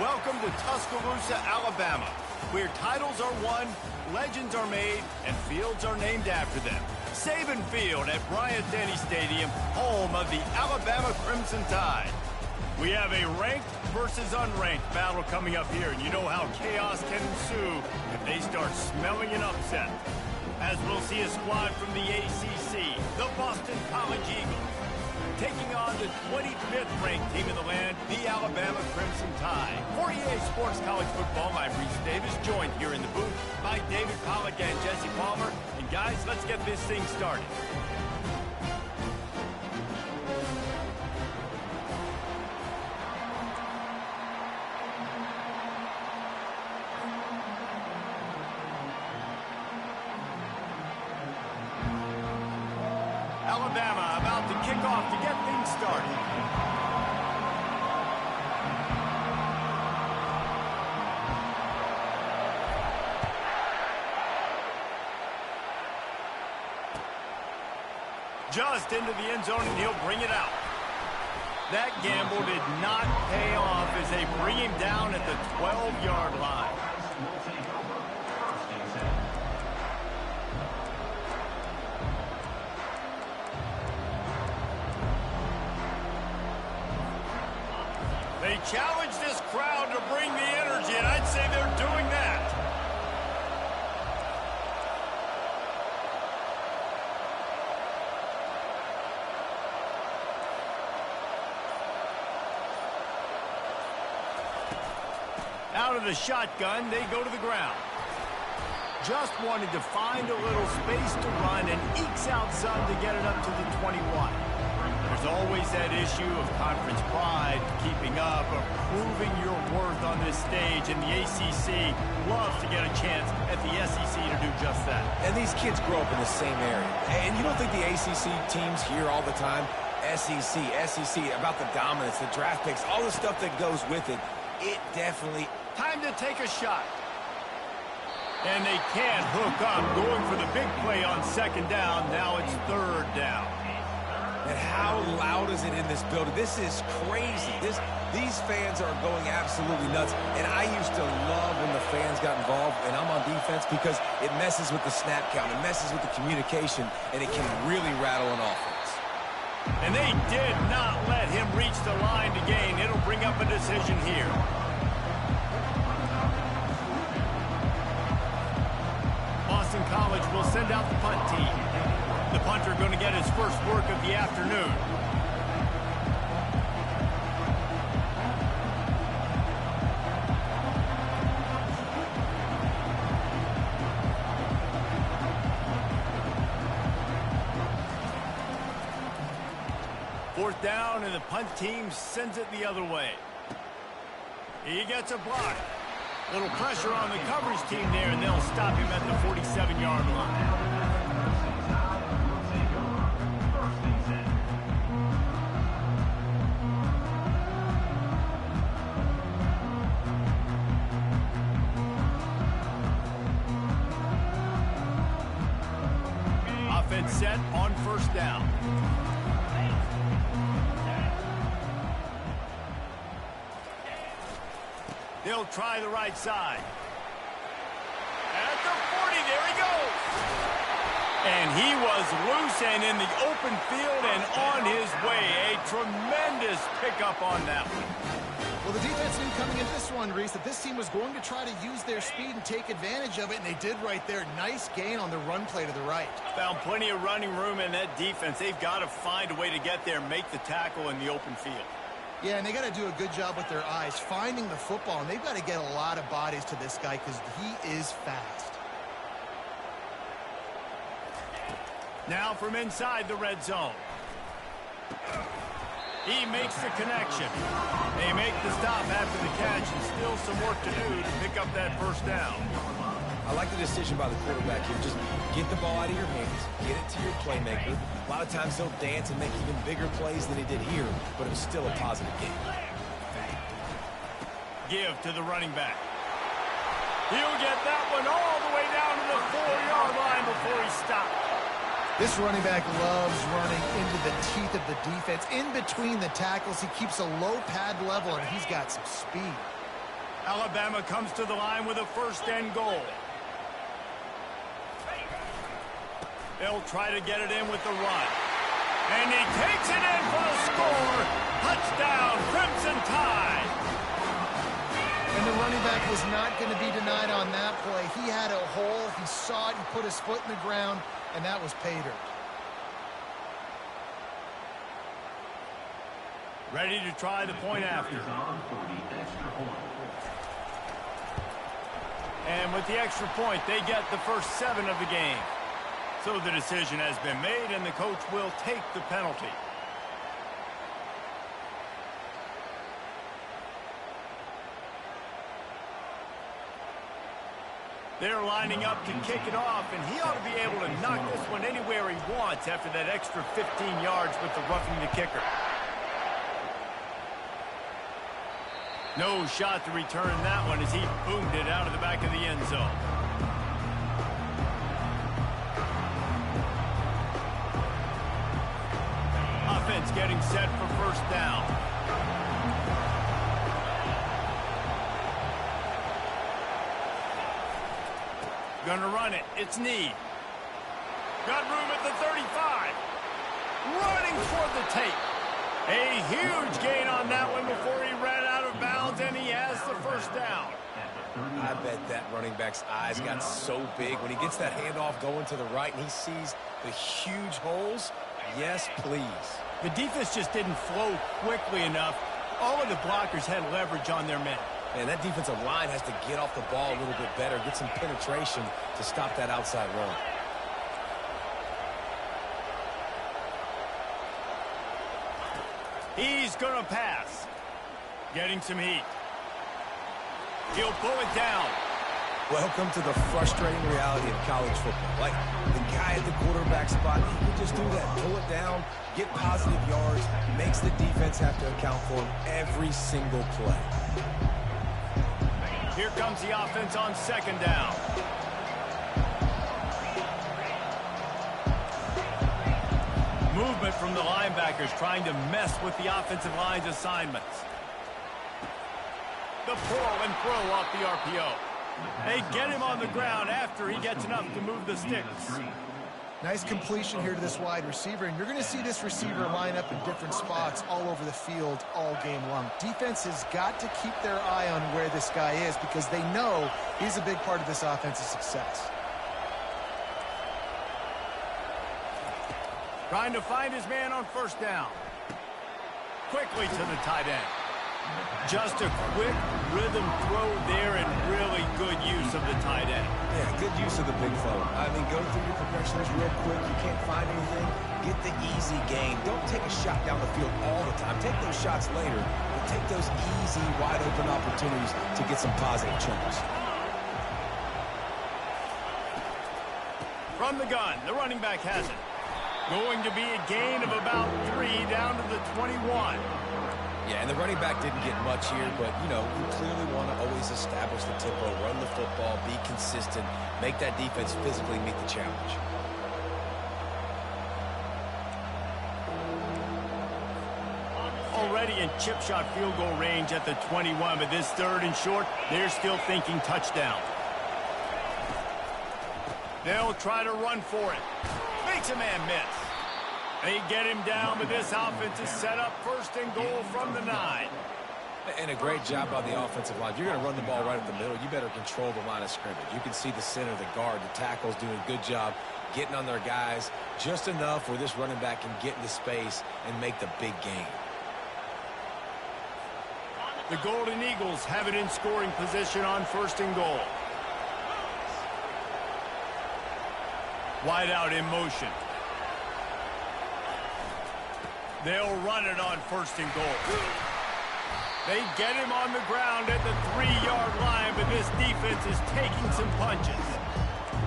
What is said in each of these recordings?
Welcome to Tuscaloosa, Alabama, where titles are won, legends are made, and fields are named after them. Saban Field at Bryant-Denny Stadium, home of the Alabama Crimson Tide. We have a ranked versus unranked battle coming up here, and you know how chaos can ensue if they start smelling an upset. As we'll see a squad from the ACC, the Boston College Eagles, taking on the 25th ranked team in the land, the Alabama Crimson Tide. For EA Sports College Football, I'm Reese Davis, joined here in the booth by David Pollack and Jesse Palmer. And guys, let's get this thing started. Alabama about to kick off to get things started. Just into the end zone, and he'll bring it out. That gamble did not pay off as they bring him down at the 12-yard line. They challenge this crowd to bring the energy, and I'd say they're doing that. Out of the shotgun, they go to the ground. Just wanted to find a little space to run and ekes out some to get it up to the 21. There's always that issue of conference pride, keeping up, or proving your worth on this stage, and the ACC loves to get a chance at the SEC to do just that. And these kids grow up in the same area. And you don't think the ACC teams hear all the time, SEC, about the dominance, the draft picks, all the stuff that goes with it. It definitely... Time to take a shot. And they can't hook up, going for the big play on second down. Now it's third down. And how loud is it in this building? This is crazy. These fans are going absolutely nuts. And I used to love when the fans got involved, and I'm on defense, because it messes with the snap count, it messes with the communication, and it can really rattle an offense. And they did not let him reach the line to gain. It'll bring up a decision here. Boston College will send out the punt team. The punter going to get his first work of the afternoon. Fourth down, and the punt team sends it the other way. He gets a block. Little pressure on the coverage team there, and they'll stop him at the 47-yard line. Offense set on first down. They'll try the right side. At the 40, there he goes. And he was loose and in the open field and on his way. A tremendous pickup on that one. Well, the defense knew coming into this one, Reese, that this team was going to try to use their speed and take advantage of it, and they did right there. Nice gain on the run play to the right. Found plenty of running room in that defense. They've got to find a way to get there, make the tackle in the open field. Yeah, and they got to do a good job with their eyes, finding the football, and they've got to get a lot of bodies to this guy because he is fast. Now from inside the red zone. He makes the connection. They make the stop after the catch, and still some work to do to pick up that first down. I like the decision by the quarterback here. Just get the ball out of your hands, get it to your playmaker. A lot of times he'll dance and make even bigger plays than he did here, but it was still a positive game. Give to the running back. He'll get that one all the way down to the 4-yard line before he stopped. This running back loves running into the teeth of the defense. In between the tackles, he keeps a low pad level, and he's got some speed. Alabama comes to the line with a first and goal. They'll try to get it in with the run. And he takes it in for the score. Touchdown, Crimson Tide. And the running back was not going to be denied on that play. He had a hole. He saw it. He put his foot in the ground, and that was pay dirt. Ready to try the point after. And with the extra point, they get the first 7 of the game. So the decision has been made, and the coach will take the penalty. They're lining up to kick it off, and he ought to be able to knock this one anywhere he wants after that extra 15 yards with the roughing the kicker. No shot to return that one as he boomed it out of the back of the end zone. Offense getting set for first down. Gonna run it. It's Need. Got room at the 35. Running toward the tape. A huge gain on that one before he ran out of bounds, and he has the first down. I bet that running back's eyes got so big when he gets that handoff going to the right and he sees the huge holes. Yes, please. The defense just didn't flow quickly enough. All of the blockers had leverage on their men. Man, that defensive line has to get off the ball a little bit better, get some penetration to stop that outside run. He's going to pass. Getting some heat. He'll pull it down. Welcome to the frustrating reality of college football. Like, the guy at the quarterback spot, he can just do that. Pull it down, get positive yards, makes the defense have to account for him every single play. Here comes the offense on second down. Movement from the linebackers trying to mess with the offensive line's assignments. The pull and throw off the RPO. They get him on the ground after he gets enough to move the sticks. Nice completion here to this wide receiver, and you're going to see this receiver line up in different spots all over the field all game long. Defense has got to keep their eye on where this guy is because they know he's a big part of this offensive success. Trying to find his man on first down. Quickly to the tight end. Just a quick rhythm throw there and really good use of the tight end. Yeah, good use of the big fella. I mean, go through your progressions real quick. You can't find anything. Get the easy gain. Don't take a shot down the field all the time. Take those shots later, but take those easy, wide-open opportunities to get some positive chunks. From the gun, the running back has it. Going to be a gain of about 3 down to the 21. Yeah, and the running back didn't get much here, but, you know, you clearly want to always establish the tempo, run the football, be consistent, make that defense physically meet the challenge. Already in chip shot field goal range at the 21, but this third and short, they're still thinking touchdown. They'll try to run for it. Makes a man miss. They get him down, but this offense is set up first and goal from the 9. And a great job by the offensive line. If you're going to run the ball right up the middle, you better control the line of scrimmage. You can see the center, the guard, the tackles doing a good job getting on their guys just enough where this running back can get into space and make the big game. The Golden Eagles have it in scoring position on first and goal. Wide out in motion. They'll run it on first and goal. They get him on the ground at the 3-yard line, but this defense is taking some punches.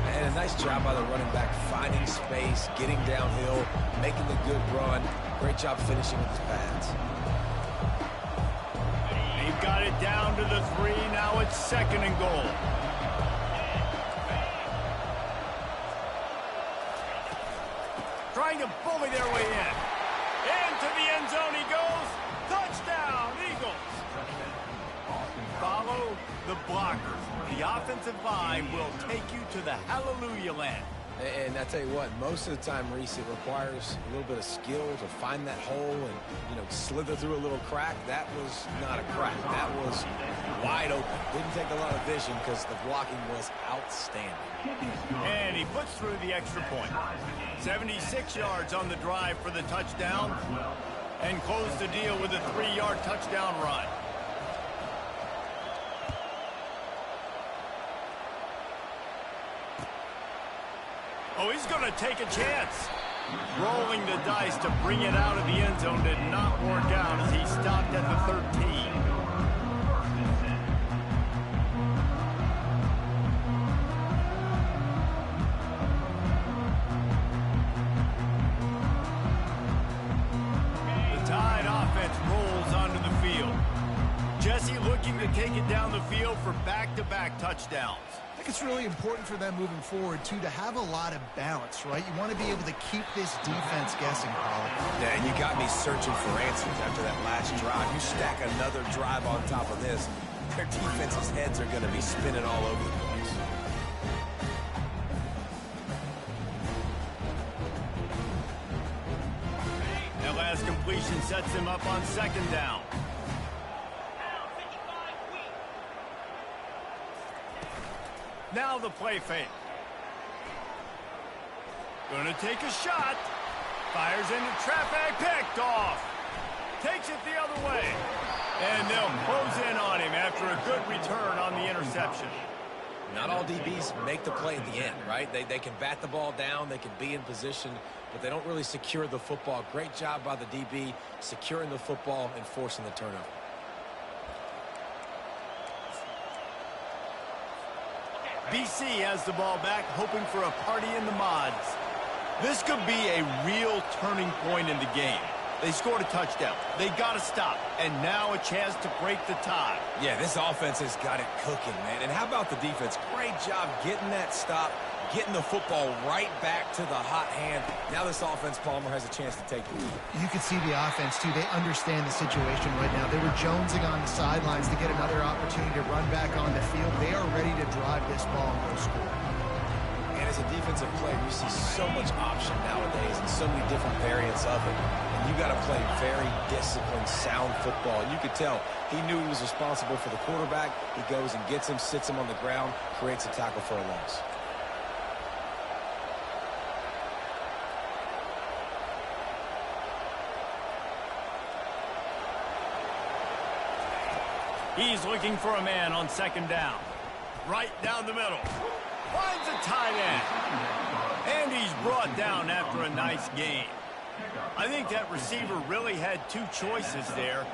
And a nice job by the running back, finding space, getting downhill, making the good run. Great job finishing with his pads. They've got it down to the 3. Now it's second and goal. Trying to bully their way in. Into the end zone he goes. Touchdown, Eagles. Follow the offensive line will take you to the hallelujah land. And I tell you what, most of the time, Reese, it requires a little bit of skill to find that hole and, slither through a little crack. That was not a crack. That was wide open. Didn't take a lot of vision because the blocking was outstanding. And he puts through the extra point. 76 yards on the drive for the touchdown. And close the deal with a 3-yard touchdown run. Oh, he's going to take a chance. Rolling the dice to bring it out of the end zone did not work out as he stopped at the 13. The Tide offense rolls onto the field. Jesse looking to take it down the field for back-to-back touchdowns. I think it's really important for them moving forward, too, to have a lot of balance, right? You want to be able to keep this defense guessing, Paulie. Yeah, and you got me searching for answers after that last drive. You stack another drive on top of this, their defense's heads are going to be spinning all over the place. That last completion sets him up on second down. Now the play fake. Gonna take a shot. Fires into traffic. Picked off. Takes it the other way. And they'll close in on him after a good return on the interception. Not all DBs make the play at the end, right? They can bat the ball down. They can be in position, but they don't really secure the football. Great job by the DB securing the football and forcing the turnover. BC has the ball back, hoping for a party in the mods. This could be a real turning point in the game. They scored a touchdown. They got to stop. And now a chance to break the tie. Yeah, this offense has got it cooking, man. And how about the defense? Great job getting that stop, getting the football right back to the hot hand. Now this offense, Palmer, has a chance to take the lead. You can see the offense, too. They understand the situation right now. They were jonesing on the sidelines to get another opportunity to run back on the field. They are ready to drive this ball and go score. And as a defensive player, you see so much option nowadays and so many different variants of it. And you got to play very disciplined, sound football. And you could tell he knew he was responsible for the quarterback. He goes and gets him, sits him on the ground, creates a tackle for a loss. He's looking for a man on second down. Right down the middle. Finds a tight end. And he's brought down after a nice gain. I think that receiver really had two choices there.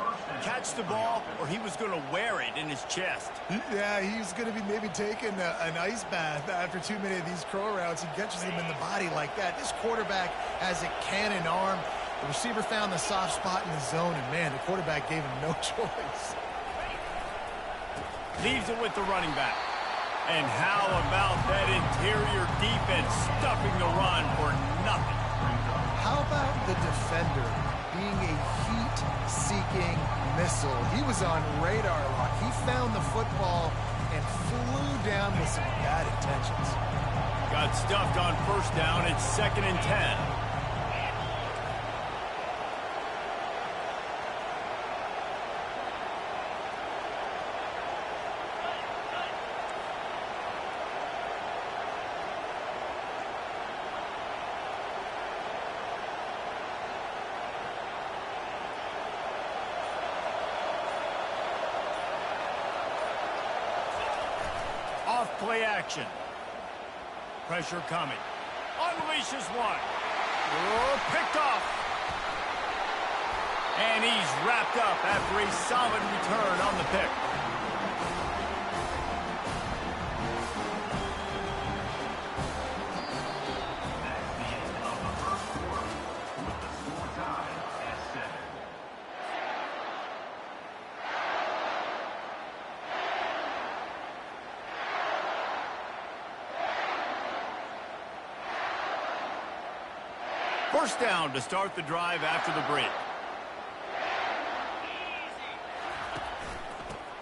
Catch the ball, or he was going to wear it in his chest. Yeah, he's going to be maybe taking an ice bath after too many of these crow routes. He catches them in the body like that. This quarterback has a cannon arm. The receiver found the soft spot in the zone, and, man, the quarterback gave him no choice. Leaves it with the running back. And how about that interior defense stuffing the run for nothing? How about the defender being a heat-seeking missile? He was on radar lock. He found the football and flew down with some bad intentions. Got stuffed on first down. It's 2nd and 10. Play action. Pressure coming. Unleashes one. Oh, picked off. And he's wrapped up after a solid return on the pick. First down to start the drive after the break.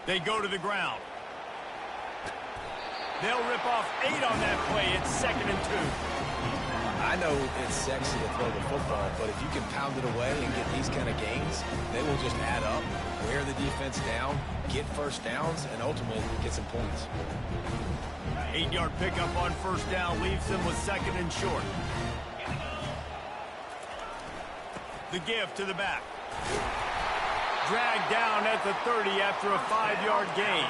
They go to the ground. They'll rip off 8 on that play. It's 2nd and 2. I know it's sexy to throw the football, but if you can pound it away and get these kind of gains, they will just add up, wear the defense down, get first downs, and ultimately get some points. 8-yard pickup on 1st down leaves them with 2nd and short. The give to the back. Dragged down at the 30 after a 5-yard gain.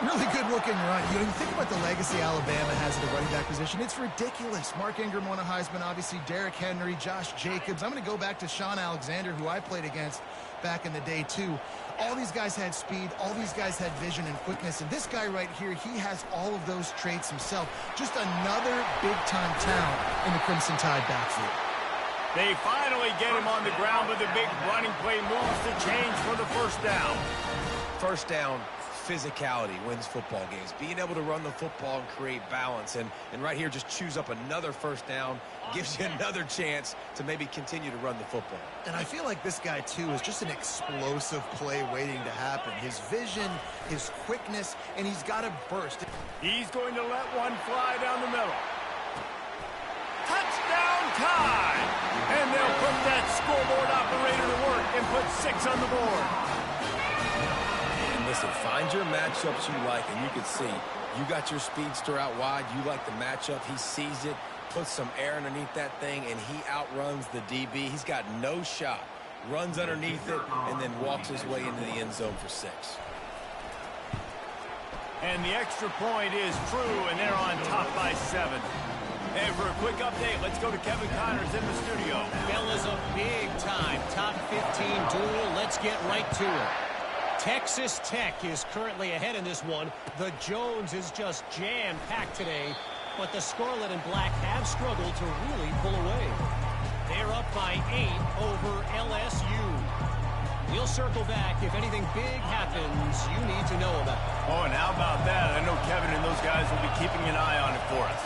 Really good looking run. You know, you think about the legacy Alabama has at the running back position. It's ridiculous. Mark Ingram won a Heisman, obviously. Derrick Henry, Josh Jacobs. I'm going to go back to Sean Alexander, who I played against back in the day, too. All these guys had speed. All these guys had vision and quickness. And this guy right here, he has all of those traits himself. Just another big-time talent in the Crimson Tide backfield. They finally get him on the ground, but the big running play moves the change for the 1st down. 1st down. Physicality wins football games. Being able to run the football and create balance. And right here, just choose up another 1st down. Gives you another chance to maybe continue to run the football. And I feel like this guy, too, is just an explosive play waiting to happen. His vision, his quickness, and he's got to burst. He's going to let one fly down the middle. Touchdown time! And they'll put that scoreboard operator to work and put 6 on the board. Listen, find your matchups you like, and you can see you got your speedster out wide. You like the matchup. He sees it, puts some air underneath that thing, and he outruns the DB. He's got no shot. Runs underneath it, and then walks his way into the end zone for 6. And the extra point is true, and they're on top by 7. And for a quick update, let's go to Kevin Connors in the studio. Fellas, a big-time top 15 duel. Let's get right to it. Texas Tech is currently ahead in this one. The Jones is just jam-packed today, but the Scarlet and Black have struggled to really pull away. They're up by 8 over LSU. We'll circle back if anything big happens you need to know about. Oh, and how about that? I know Kevin and those guys will be keeping an eye on it for us.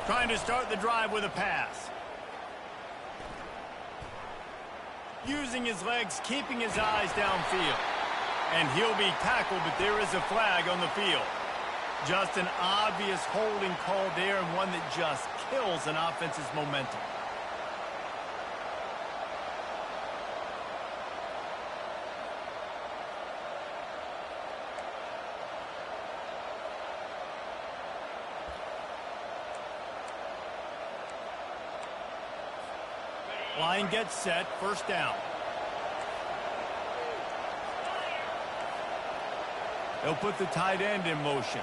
Trying to start the drive with a pass. Using his legs, keeping his eyes downfield. And he'll be tackled, but there is a flag on the field. Just an obvious holding call there, and one that just kills an offense's momentum. Line gets set, 1st down. They'll put the tight end in motion.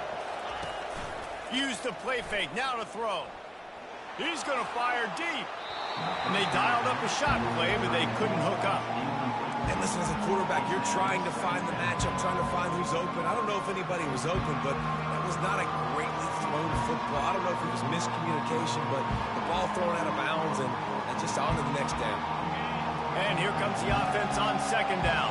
Use the play fake, now to throw. He's going to fire deep. And they dialed up a shot play, but they couldn't hook up. And listen, as a quarterback, you're trying to find the matchup, trying to find who's open. I don't know if anybody was open, but that was not a greatly thrown football. I don't know if it was miscommunication, but the ball thrown out of bounds and just on to the next down. And here comes the offense on 2nd down.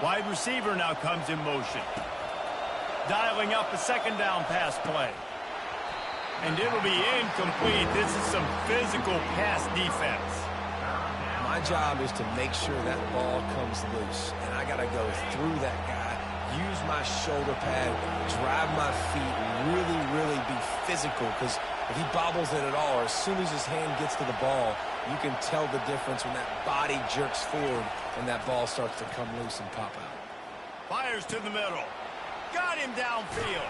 Wide receiver now comes in motion. Dialing up a 2nd down pass play. And it'll be incomplete. This is some physical pass defense. My job is to make sure that ball comes loose. And I got to go through that guy, use my shoulder pad, drive my feet, really, really be physical. Because if he bobbles it at all, or as soon as his hand gets to the ball, you can tell the difference when that body jerks forward and that ball starts to come loose and pop out. Fires to the middle. Got him downfield.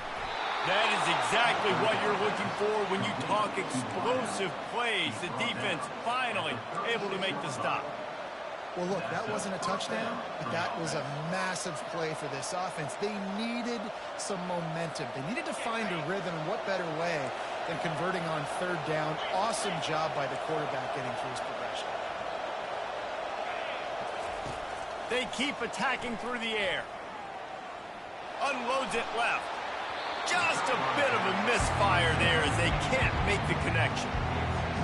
That is exactly what you're looking for when you talk explosive plays. The defense finally able to make the stop. Well, look, that wasn't a touchdown, but that was a massive play for this offense. They needed some momentum. They needed to find a rhythm, and what better way than converting on 3rd down. Awesome job by the quarterback getting through his progression. They keep attacking through the air. Unloads it left. Just a bit of a misfire there as they can't make the connection.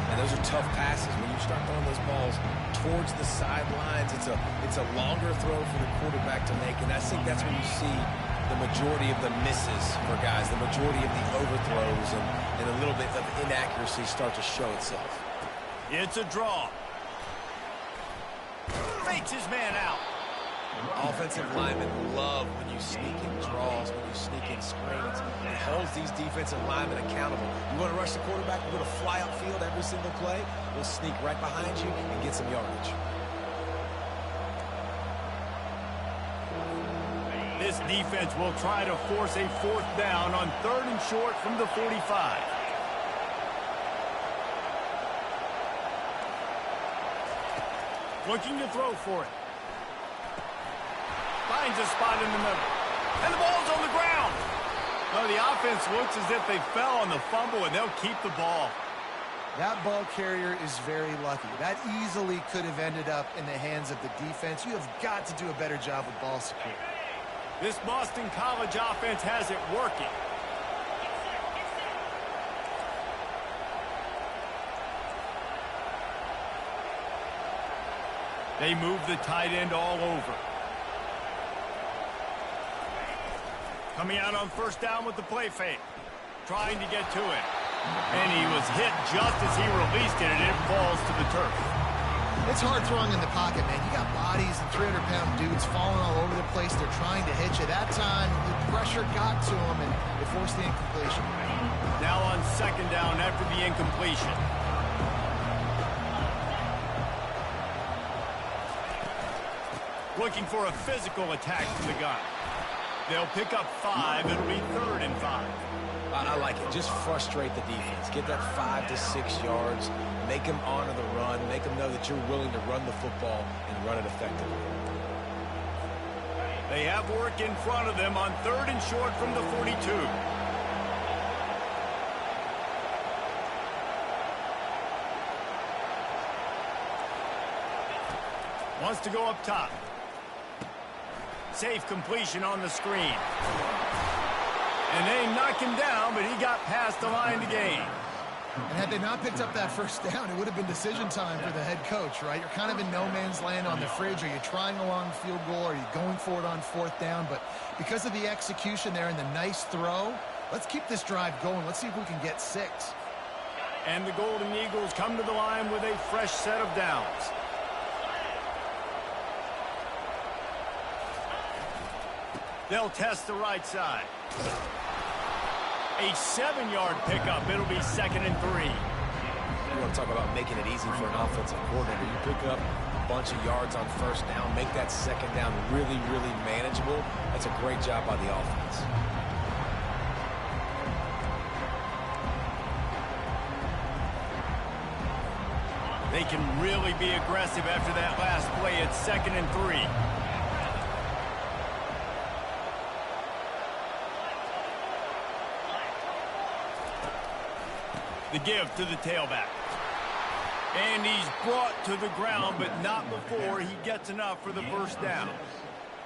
And those are tough passes when you start throwing those balls towards the sidelines. It's a longer throw for the quarterback to make, and I think that's when you see the majority of the misses for guys, the majority of the overthrows, and a little bit of inaccuracy start to show itself. It's a draw. Fakes his man out. Offensive linemen love when you sneak in draws, when you sneak in screens. It holds these defensive linemen accountable. You want to rush the quarterback, we're going to fly upfield every single play. We'll sneak right behind you and get some yardage. This defense will try to force a 4th down on 3rd and short from the 45. Looking to throw for it. Finds a spot in the middle. And the ball's on the ground. Well, the offense looks as if they fell on the fumble, and they'll keep the ball. That ball carrier is very lucky. That easily could have ended up in the hands of the defense. You have got to do a better job with ball security. This Boston College offense has it working. They move the tight end all over. Coming out on 1st down with the play fake. Trying to get to it. And he was hit just as he released it, and it falls to the turf. It's hard throwing in the pocket, man. You got bodies and 300-pound dudes falling all over the place. They're trying to hit you. That time, the pressure got to him, and it forced the incompletion. Now on 2nd down after the incompletion. Looking for a physical attack from the gun. They'll pick up 5. It'll be 3rd and 5. I like it. Just frustrate the defense. Get that 5 to 6 yards. Make them honor the run. Make them know that you're willing to run the football and run it effectively. They have work in front of them on 3rd and short from the 42. Wants to go up top. Safe completion on the screen. And they knock him down, but he got past the line to gain. And had they not picked up that 1st down, it would have been decision time for the head coach, right? You're kind of in no man's land on the fridge. Are you trying a long field goal? Are you going for it on 4th down? But because of the execution there and the nice throw, let's keep this drive going. Let's see if we can get 6. And the Golden Eagles come to the line with a fresh set of downs. They'll test the right side. A 7-yard pickup. It'll be 2nd and 3. You want to talk about making it easy for an offensive coordinator. You pick up a bunch of yards on 1st down, make that 2nd down really, really manageable. That's a great job by the offense. They can really be aggressive after that last play. It's 2nd and 3. The give to the tailback. And he's brought to the ground, but not before he gets enough for the 1st down.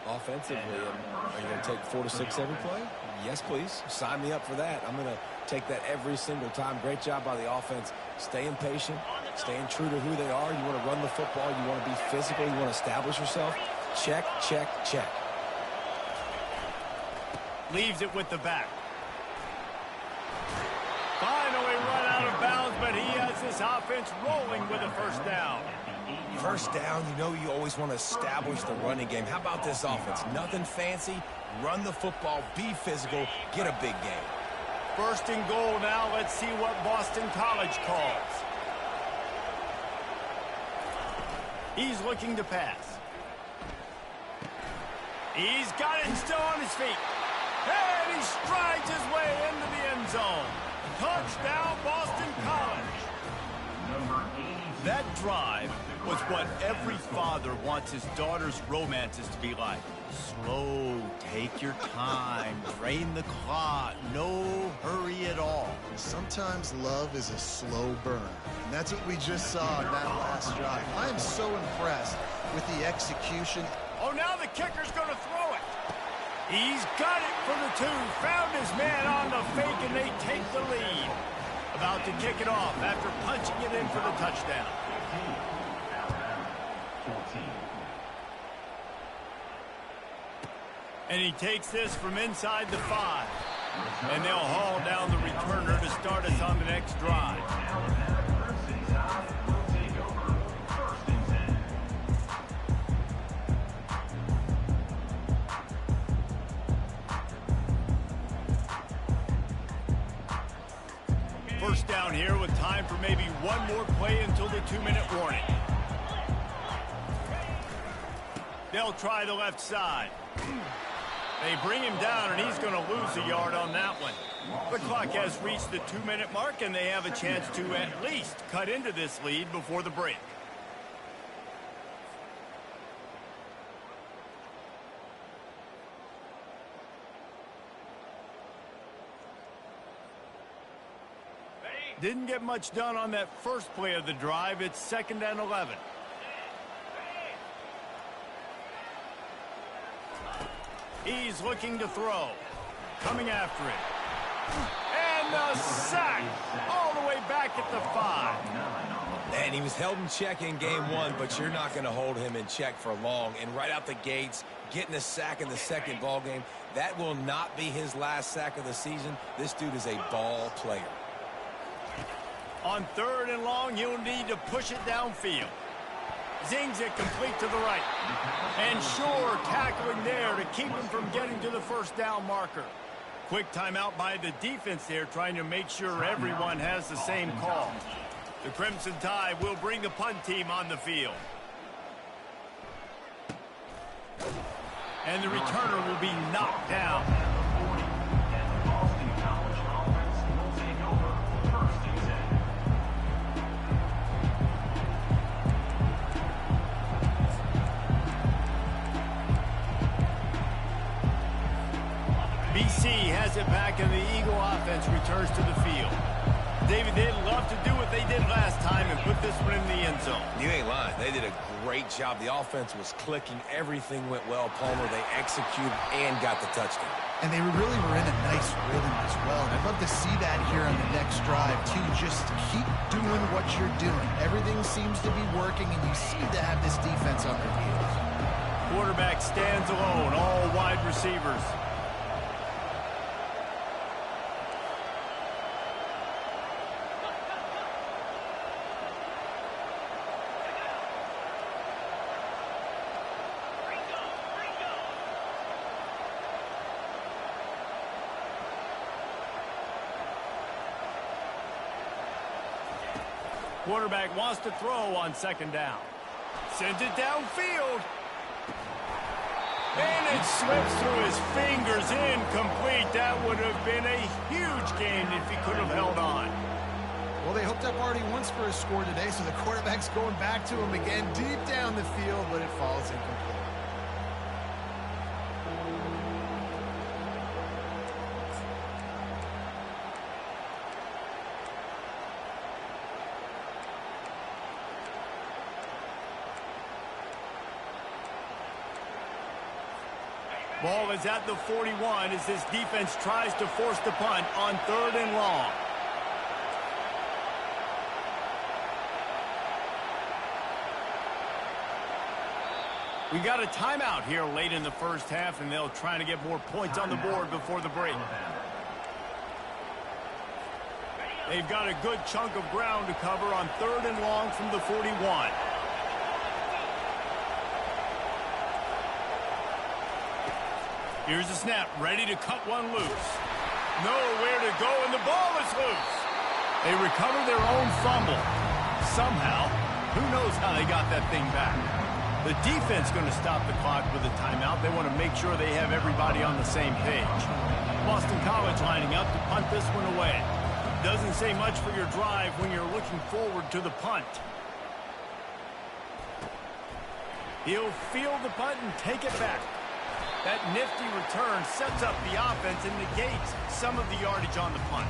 Offensively, are you going to take 4 to 6 every play? Yes, please. Sign me up for that. I'm going to take that every single time. Great job by the offense. Staying patient, staying true to who they are. You want to run the football. You want to be physical. You want to establish yourself. Check, check, check. Leaves it with the back. Finally run out of bounds, but he has this offense rolling with a 1st down. 1st down, you know you always want to establish the running game. How about this offense? Nothing fancy. Run the football, be physical, get a big game. 1st and goal now. Let's see what Boston College calls. He's looking to pass. He's got it still on his feet. And he strides his way into the end zone. Touchdown, Boston College. That drive was what every father wants his daughter's romances to be like. Slow, take your time, drain the clock, no hurry at all. Sometimes love is a slow burn. And that's what we just saw in that last drive. I am so impressed with the execution. Oh, now the kicker's going to throw it. He's got it for the 2. Found his man on the fake, and they take the lead. About to kick it off after punching it in for the touchdown. And he takes this from inside the 5. And they'll haul down the returner to start us on the next drive. First down here with time for maybe one more play until the 2-minute warning. They'll try the left side. They bring him down, and he's going to lose a yard on that one. The clock has reached the 2-minute mark, and they have a chance to at least cut into this lead before the break. Didn't get much done on that first play of the drive. It's 2nd and 11. He's looking to throw. Coming after it. And the sack all the way back at the 5. And he was held in check in game 1, but you're not going to hold him in check for long. And right out the gates, getting a sack in the second ball game, that will not be his last sack of the season. This dude is a ball player. On 3rd and long, he'll need to push it downfield. Zings it complete to the right. And sure, tackling there to keep him from getting to the first down marker. Quick timeout by the defense there, trying to make sure everyone has the same call. The Crimson Tide will bring the punt team on the field. And the returner will be knocked down. BC has it back, and the Eagle offense returns to the field. David, they'd love to do what they did last time and put this one in the end zone. You ain't lying. They did a great job. The offense was clicking. Everything went well. Palmer, they executed and got the touchdown. And they really were in a nice rhythm as well. And I'd love to see that here on the next drive, too. Just keep doing what you're doing. Everything seems to be working, and you seem to have this defense on their heels. Quarterback stands alone, all wide receivers. Quarterback wants to throw on 2nd down. Sends it downfield. And it slips through his fingers, incomplete. That would have been a huge gain if he could have held on. Well, they hooked up already once for a score today, so the quarterback's going back to him again deep down the field, but it falls incomplete. Ball is at the 41 as this defense tries to force the punt on 3rd and long. We got a timeout here late in the first half, and they'll try to get more points on the board before the break. They've got a good chunk of ground to cover on 3rd and long from the 41. Here's the snap, ready to cut one loose. Nowhere to go, and the ball is loose. They recover their own fumble. Somehow, who knows how they got that thing back. The defense going to stop the clock with a timeout. They want to make sure they have everybody on the same page. Boston College lining up to punt this one away. Doesn't say much for your drive when you're looking forward to the punt. He'll field the punt and take it back. That nifty return sets up the offense and negates some of the yardage on the punt.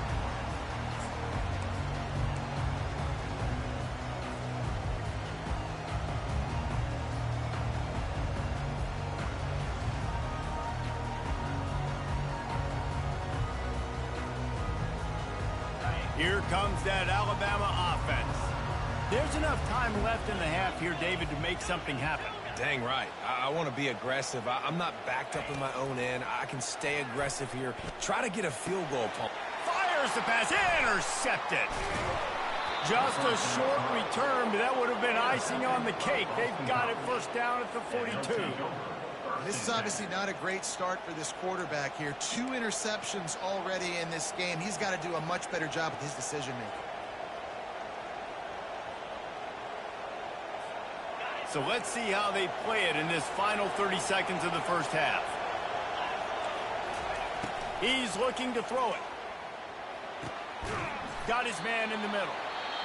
Here comes that Alabama offense. There's enough time left in the half here, David, to make something happen. Dang right. I want to be aggressive. I'm not backed up in my own end. I can stay aggressive here. Try to get a field goal. Fires the pass. Intercepted. Just a short return, but that would have been icing on the cake. They've got it first down at the 42. This is obviously not a great start for this quarterback here. 2 interceptions already in this game. He's got to do a much better job with his decision-making. So let's see how they play it in this final 30 seconds of the first half. He's looking to throw it. Got his man in the middle.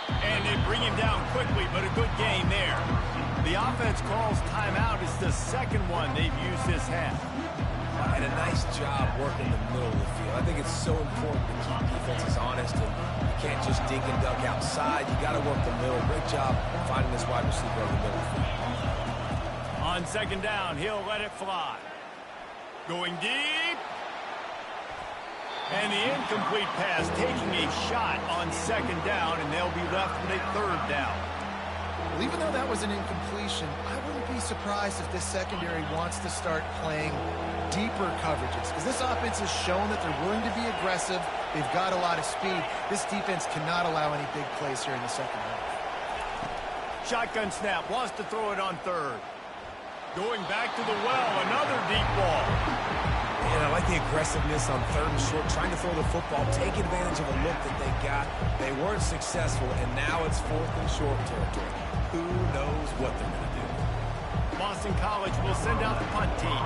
And they bring him down quickly, but a good gain there. The offense calls timeout. It's the second one they've used this half. And a nice job working the middle of the field. I think it's so important to keep defenses honest, and you can't just dig and duck outside. You got to work the middle. Great job finding this wide receiver in the middle of the field. On second down, he'll let it fly. Going deep. And the incomplete pass taking a shot on second down, and they'll be left with a third down. Well, even though that was an incompletion, I wouldn't be surprised if this secondary wants to start playing deeper coverages, because this offense has shown that they're willing to be aggressive. They've got a lot of speed. This defense cannot allow any big plays here in the second half. Shotgun snap, wants to throw it on third. Going back to the well, another deep ball. And I like the aggressiveness on third and short, trying to throw the football, take advantage of a look that they got. They weren't successful, and now it's fourth and short territory. Who knows what they're going to do? Boston College will send out the punt team.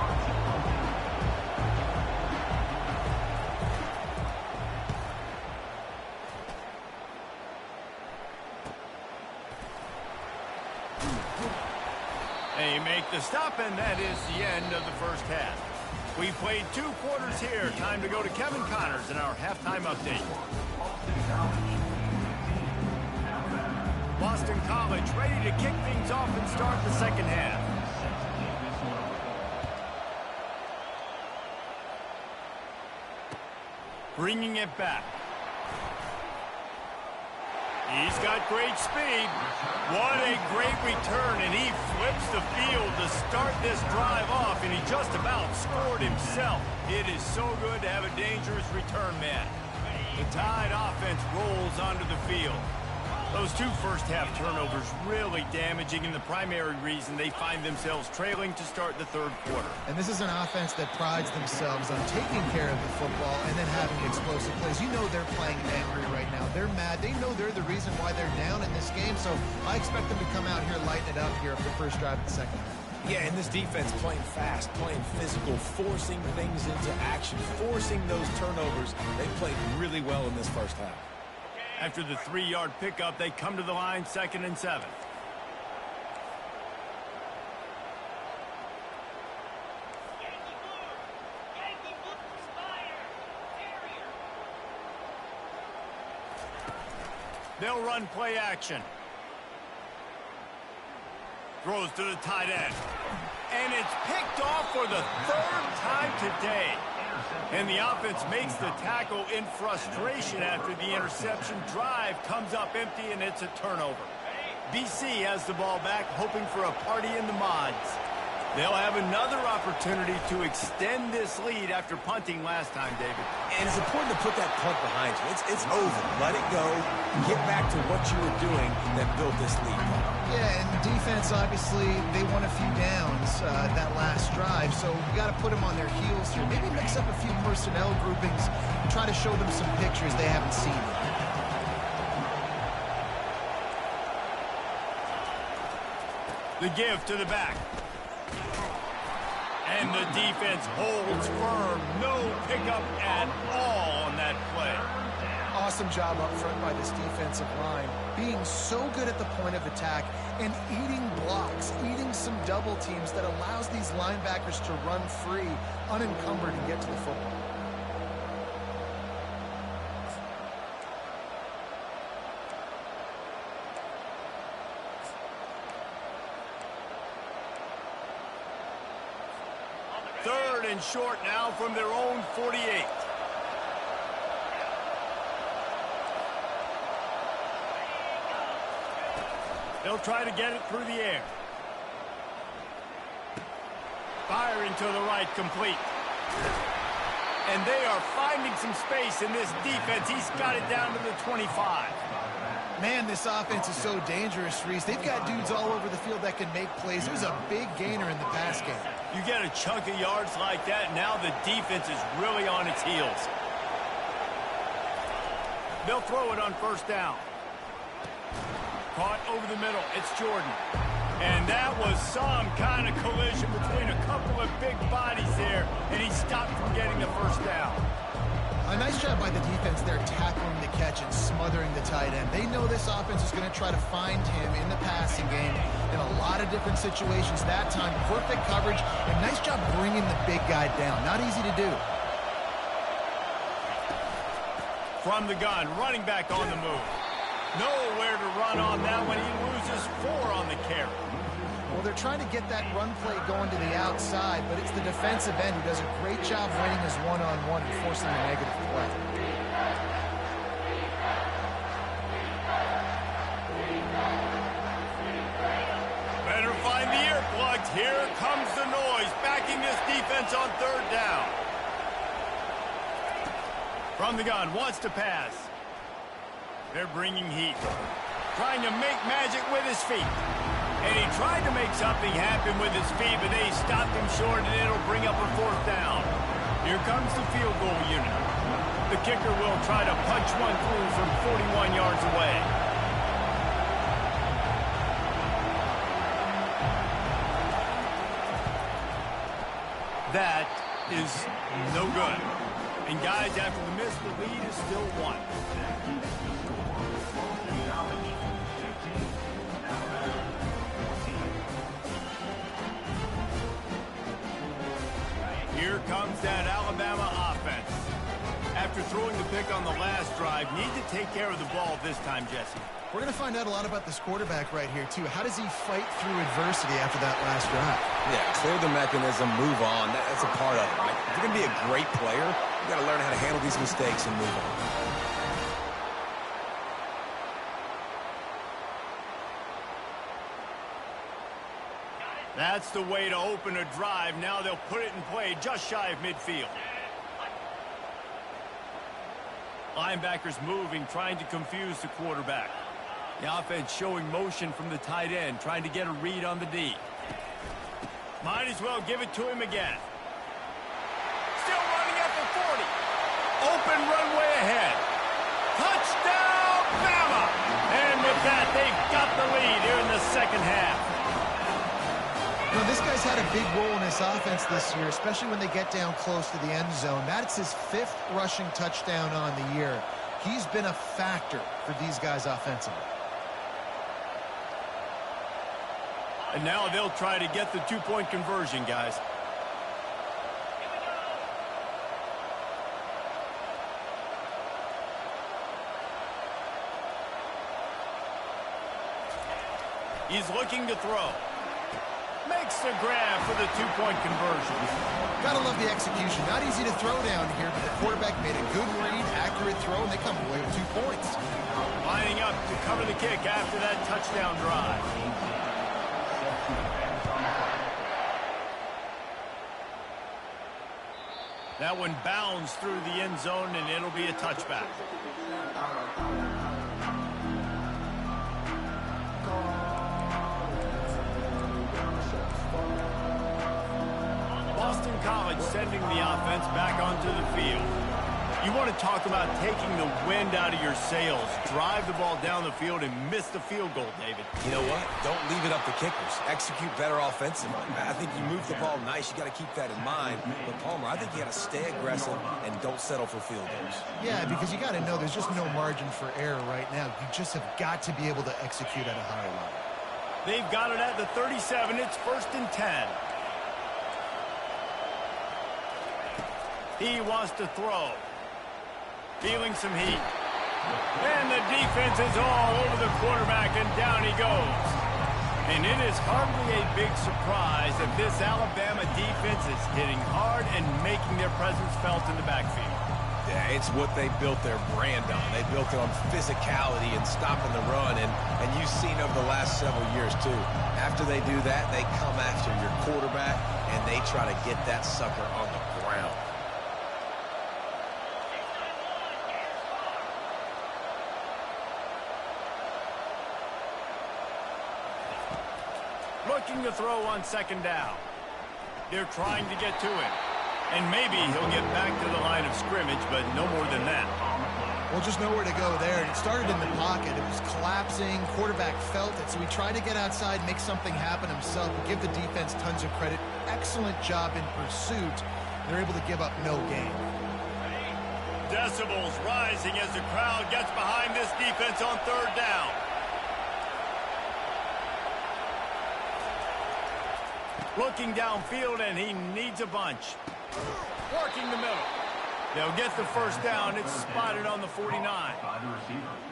They make the stop, and that is the end of the first half. We played 2 quarters here. Time to go to Kevin Connors in our halftime update. Boston College ready to kick things off and start the second half. Bringing it back. He's got great speed. What a great return, and he flips the field to start this drive off, and he just about scored himself. It is so good to have a dangerous return man. The Tide offense rolls onto the field. Those 2 first-half turnovers really damaging, and the primary reason they find themselves trailing to start the third quarter. And this is an offense that prides themselves on taking care of the football and then having explosive plays. You know they're playing angry right now. They're mad. They know they're the reason why they're down in this game, so I expect them to come out here, lighten it up here for the first drive of the second half. Yeah, and this defense playing fast, playing physical, forcing things into action, forcing those turnovers. They played really well in this first half. After the 3-yard pickup, they come to the line, 2nd and 7. They'll run play action. Throws to the tight end. And it's picked off for the 3rd time today. And the offense makes the tackle in frustration after the interception. Drive comes up empty, and it's a turnover. BC has the ball back, hoping for a party in the mods. They'll have another opportunity to extend this lead after punting last time, David. And it's important to put that punt behind you. It's over. Let it go. Get back to what you were doing that built this lead. Yeah, and defense, obviously, they won a few downs that last drive, so you got to put them on their heels here. Maybe mix up a few personnel groupings and try to show them some pictures they haven't seen yet. The give to the back. And the defense holds firm. No pickup at all on that play. Awesome job up front by this defensive line. Being so good at the point of attack and eating blocks, eating some double teams that allows these linebackers to run free, unencumbered, and get to the football. Third and short now from their own 48. They'll try to get it through the air. Firing to the right, complete. And they are finding some space in this defense. He's got it down to the 25. Man, this offense is so dangerous, Reese. They've got dudes all over the field that can make plays. There's a big gainer in the pass game. You get a chunk of yards like that, now the defense is really on its heels. They'll throw it on first down. Caught over the middle. It's Jordan. And that was some kind of collision between a couple of big bodies there, and he stopped from getting the first down. A nice job by the defense there tackling the catch and smothering the tight end. They know this offense is going to try to find him in the passing game in a lot of different situations. That time, perfect coverage, and nice job bringing the big guy down. Not easy to do. From the gun, running back on the move. Nowhere to run on that one. He loses 4 on the carry. Well, they're trying to get that run play going to the outside, but it's the defensive end who does a great job winning his one-on-one and forcing the negative play. Better find the earplugs. Here comes the noise, backing this defense on third down. From the gun, wants to pass. They're bringing heat. Trying to make magic with his feet. And he tried to make something happen with his feet, but they stopped him short, and it'll bring up a fourth down. Here comes the field goal unit. The kicker will try to punch one through from 41 yards away. That is no good. And guys, after the miss, the lead is still 1. Here comes that Alabama offense. After throwing the pick on the last drive, need to take care of the ball this time, Jesse. We're going to find out a lot about this quarterback right here, too. How does he fight through adversity after that last drive? Yeah, clear the mechanism, move on. That's a part of it, right? If you're going to be a great player, you got to learn how to handle these mistakes and move on. That's the way to open a drive. Now they'll put it in play just shy of midfield. Linebackers moving, trying to confuse the quarterback. The offense showing motion from the tight end, trying to get a read on the D. Might as well give it to him again. Still running at the 40. Open runway ahead. Touchdown, Bama! And with that, they've got the lead here in the second half. You know, this guy's had a big role in this offense this year, especially when they get down close to the end zone. That's his 5th rushing touchdown on the year. He's been a factor for these guys offensively. And now they'll try to get the 2-point conversion, guys. He's looking to throw. Makes the grab for the 2-point conversion. Gotta love the execution. Not easy to throw down here, but the quarterback made a good read, accurate throw, and they come away with 2 points. Lining up to cover the kick after that touchdown drive. That one bounds through the end zone, and it'll be a touchback. Boston College sending the offense back onto the field. You want to talk about taking the wind out of your sails. Drive the ball down the field and miss the field goal, David. You know what? Don't leave it up to kickers. Execute better offensively. I think you move the ball nice. You got to keep that in mind. But, Palmer, I think you got to stay aggressive and don't settle for field goals. Yeah, because you got to know there's just no margin for error right now. You just have got to be able to execute at a higher level. They've got it at the 37. It's 1st and 10. He wants to throw. Feeling some heat. And the defense is all over the quarterback, and down he goes. And it is hardly a big surprise that this Alabama defense is hitting hard and making their presence felt in the backfield. Yeah, it's what they built their brand on. They built it on physicality and stopping the run, and you've seen over the last several years, too. After they do that, they come after your quarterback, and they try to get that sucker on the ground. Looking to throw on second down. They're trying to get to him. And maybe he'll get back to the line of scrimmage, but no more than that. Well, just nowhere to go there. It started in the pocket. It was collapsing. Quarterback felt it, so he tried to get outside, make something happen himself, and give the defense tons of credit. Excellent job in pursuit. They're able to give up no gain. Decibels rising as the crowd gets behind this defense on third down. Looking downfield, and he needs a bunch. Working the middle. They'll get the first down. It's spotted on the 49.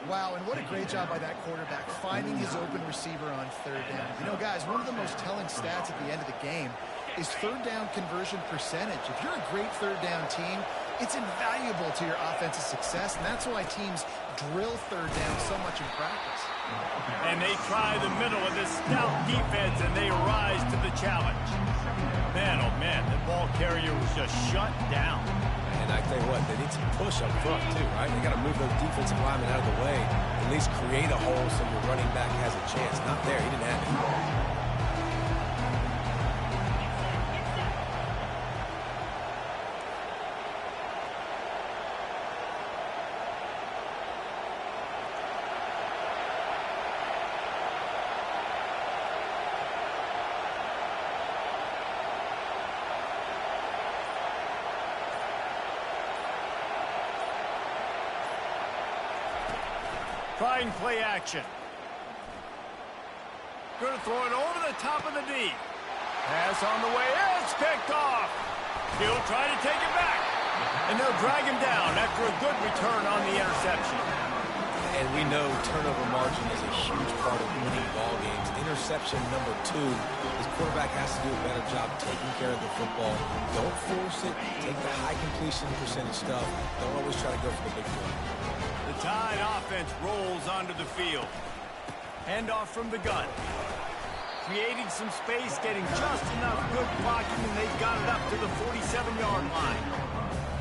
Wow, and what a great job by that quarterback, finding his open receiver on third down. You know, guys, one of the most telling stats at the end of the game is third down conversion percentage. If you're a great third down team, it's invaluable to your offensive success, and that's why teams drill third down so much in practice. And they try the middle of this stout defense, and they rise to the challenge. Man, oh man, the ball carrier was just shut down. And I tell you what, they need some push up front too, right? They got to move those defensive linemen out of the way, at least create a hole so your running back has a chance. Not there, he didn't have it. Trying play action. Going to throw it over the top of the D. Pass on the way. It's picked off. He'll try to take it back. And they'll drag him down after a good return on the interception. And we know turnover margin is a huge part of winning ball games. Interception number 2. This quarterback has to do a better job taking care of the football. Don't force it. Take the high completion percentage stuff. Don't always try to go for the big play. The Tide offense rolls onto the field. Handoff from the gun. Creating some space, getting just enough good blocking, and they've got it up to the 47-yard line.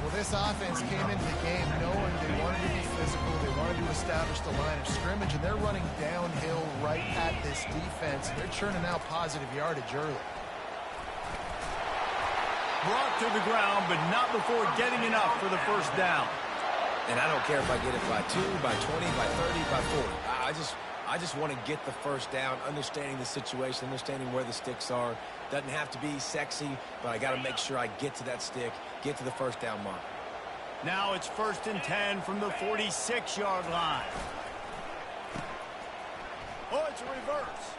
Well, this offense came into the game knowing they wanted to be physical, they wanted to establish the line of scrimmage, and they're running downhill right at this defense. They're churning out positive yardage early. Brought to the ground, but not before getting enough for the first down. And I don't care if I get it by 2, by 20, by 30, by 40. I just want to get the first down, understanding the situation, understanding where the sticks are. Doesn't have to be sexy, but I got to make sure I get to that stick, get to the first down mark. Now it's 1st and 10 from the 46-yard line. Oh, it's a reverse.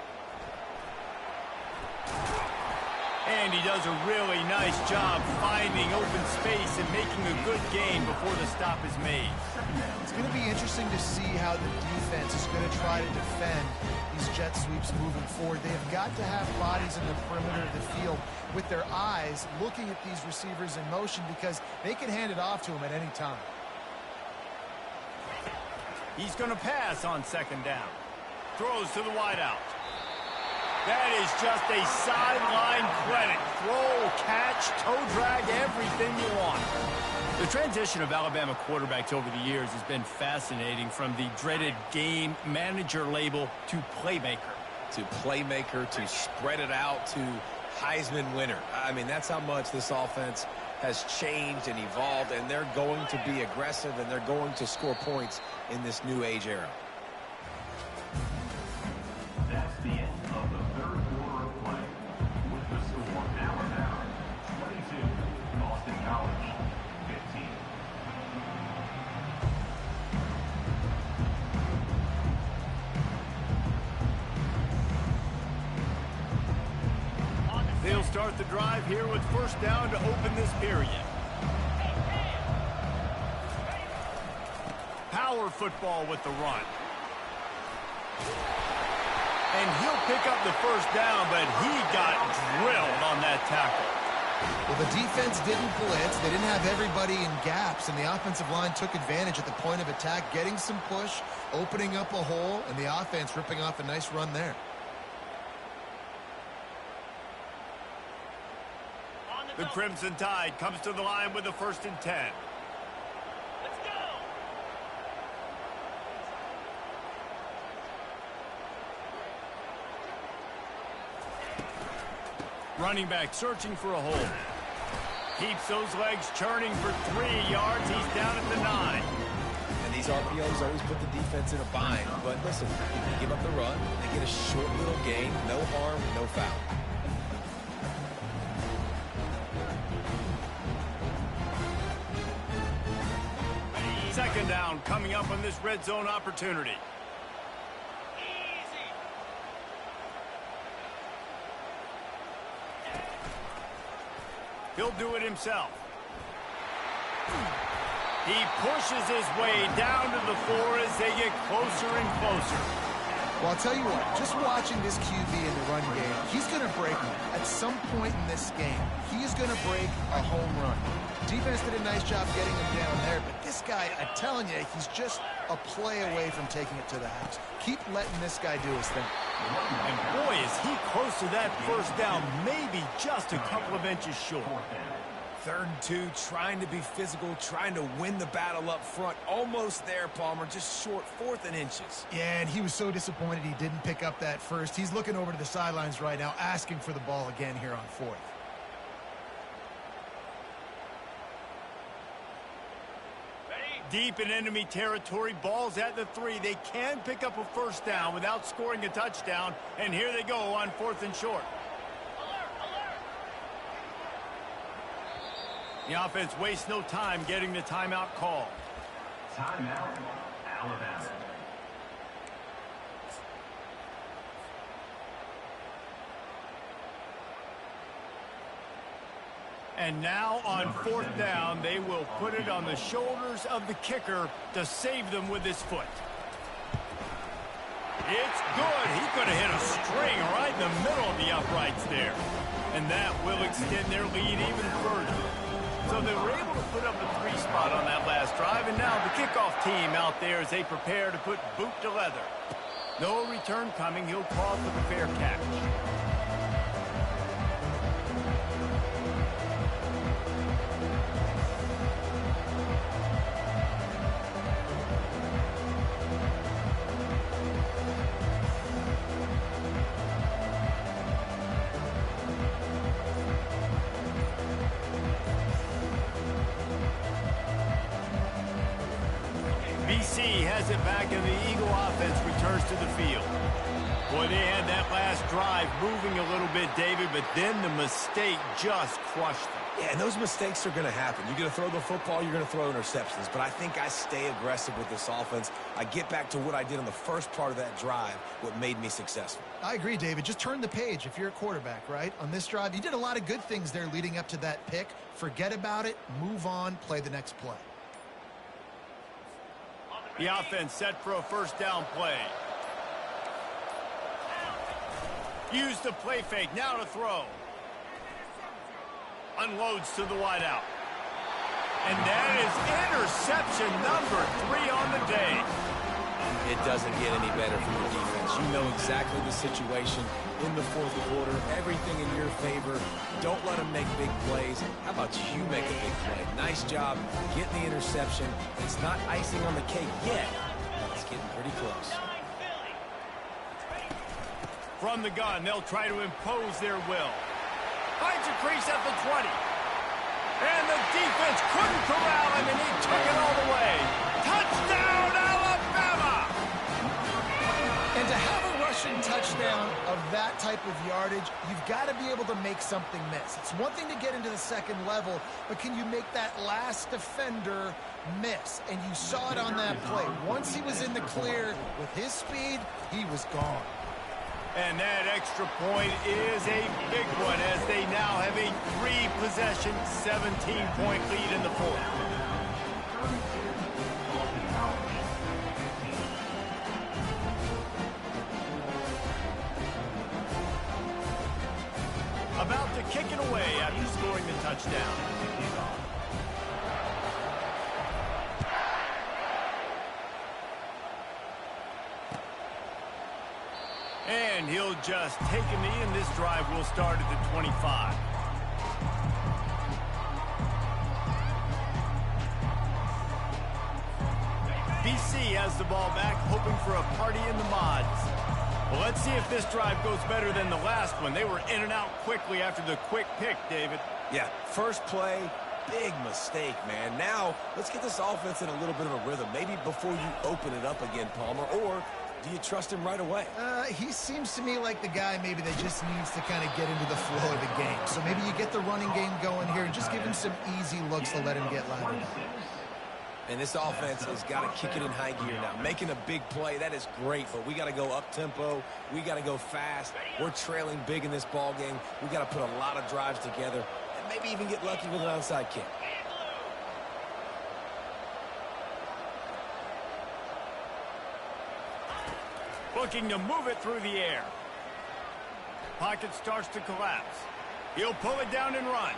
And he does a really nice job finding open space and making a good gain before the stop is made. It's going to be interesting to see how the defense is going to try to defend these jet sweeps moving forward. They've got to have bodies in the perimeter of the field with their eyes looking at these receivers in motion because they can hand it off to them at any time. He's going to pass on second down. Throws to the wideout. That is just a sideline credit. Throw, catch, toe drag, everything you want. The transition of Alabama quarterbacks over the years has been fascinating, from the dreaded game manager label to playmaker. To playmaker, to spread it out, to Heisman winner. I mean, that's how much this offense has changed and evolved, and they're going to be aggressive, and they're going to score points in this new age era. That's the end of the third quarter of play. With the score, Alabama 22, Boston College 15. They'll start the drive here with first down to open this period. Power football with the run. And he'll pick up the first down, but he got drilled on that tackle. Well, the defense didn't blitz. They didn't have everybody in gaps, and the offensive line took advantage at the point of attack, getting some push, opening up a hole, and the offense ripping off a nice run there. The Crimson Tide comes to the line with the 1st and 10. Let's go. Running back searching for a hole. Keeps those legs churning for 3 yards. He's down at the 9. And these RPOs always put the defense in a bind. But listen, if you give up the run, they get a short little gain. No harm, no foul. Second down coming up on this red zone opportunity. Easy. He'll do it himself. He pushes his way down to the 4 as they get closer and closer. Well, I'll tell you what, just watching this QB in the run game, he's going to break one. At some point in this game, he is going to break a home run. Defense did a nice job getting him down there, but this guy, I'm telling you, he's just a play away from taking it to the house. Keep letting this guy do his thing. And boy, is he close to that first down, maybe just a couple of inches short. 3rd and 2, trying to be physical, trying to win the battle up front. Almost there, Palmer, just short, 4th and inches. Yeah, and he was so disappointed he didn't pick up that first. He's looking over to the sidelines right now, asking for the ball again here on 4th. Deep in enemy territory, ball's at the 3. They can pick up a first down without scoring a touchdown, and here they go on 4th and short. The offense wastes no time getting the timeout call. Timeout, Alabama. And now on 4th down, they will put it on the shoulders of the kicker to save them with his foot. It's good. He could have hit a string right in the middle of the uprights there. And that will extend their lead even further. So they were able to put up a 3 spot on that last drive, and now the kickoff team out there as they prepare to put boot to leather. No return coming. He'll call for the fair catch. BC has it back, and the Eagle offense returns to the field. Boy, they had that last drive moving a little bit, David, but then the mistake just crushed them. Yeah, and those mistakes are going to happen. You're going to throw the football, you're going to throw interceptions. But I think I stay aggressive with this offense. I get back to what I did on the first part of that drive, what made me successful. I agree, David. Just turn the page if you're a quarterback, right? On this drive, you did a lot of good things there leading up to that pick. Forget about it, move on, play the next play. The offense set for a first down play. Use the play fake, now to throw. Unloads to the wideout. And that is interception number 3 on the day. It doesn't get any better from the defense. You know exactly the situation in the 4th quarter. Everything in your favor. Don't let them make big plays. How about you make a big play? Nice job getting the interception. It's not icing on the cake yet, but it's getting pretty close. From the gun, they'll try to impose their will. Finds a crease at the 20. And the defense couldn't corral him, and he took it all the way. Touchdown, Alabama! And to have a rushing touchdown of that type of yardage, you've got to be able to make something miss. It's one thing to get into the second level, but can you make that last defender miss? And you saw it on that play. Once he was in the clear with his speed, he was gone. And that extra point is a big one as they now have a 3-possession, 17-point lead in the 4th. About to kick it away after scoring the touchdown. And he'll just take a knee, and this drive will start at the 25. BC has the ball back, hoping for a party in the mods. Well, let's see if this drive goes better than the last one. They were in and out quickly after the quick pick, David. Yeah, first play, big mistake, man. Now, let's get this offense in a little bit of a rhythm. Maybe before you open it up again, Palmer, or do you trust him right away? He seems to me like the guy maybe that just needs to kind of get into the flow of the game. So maybe you get the running game going here and just give him some easy looks to let him get lathered up. And this offense has got to kick it in high gear now. Making a big play, that is great, but we got to go up-tempo. We got to go fast. We're trailing big in this ball game. We got to put a lot of drives together and maybe even get lucky with an onside kick. Looking to move it through the air. Pocket starts to collapse. He'll pull it down and run.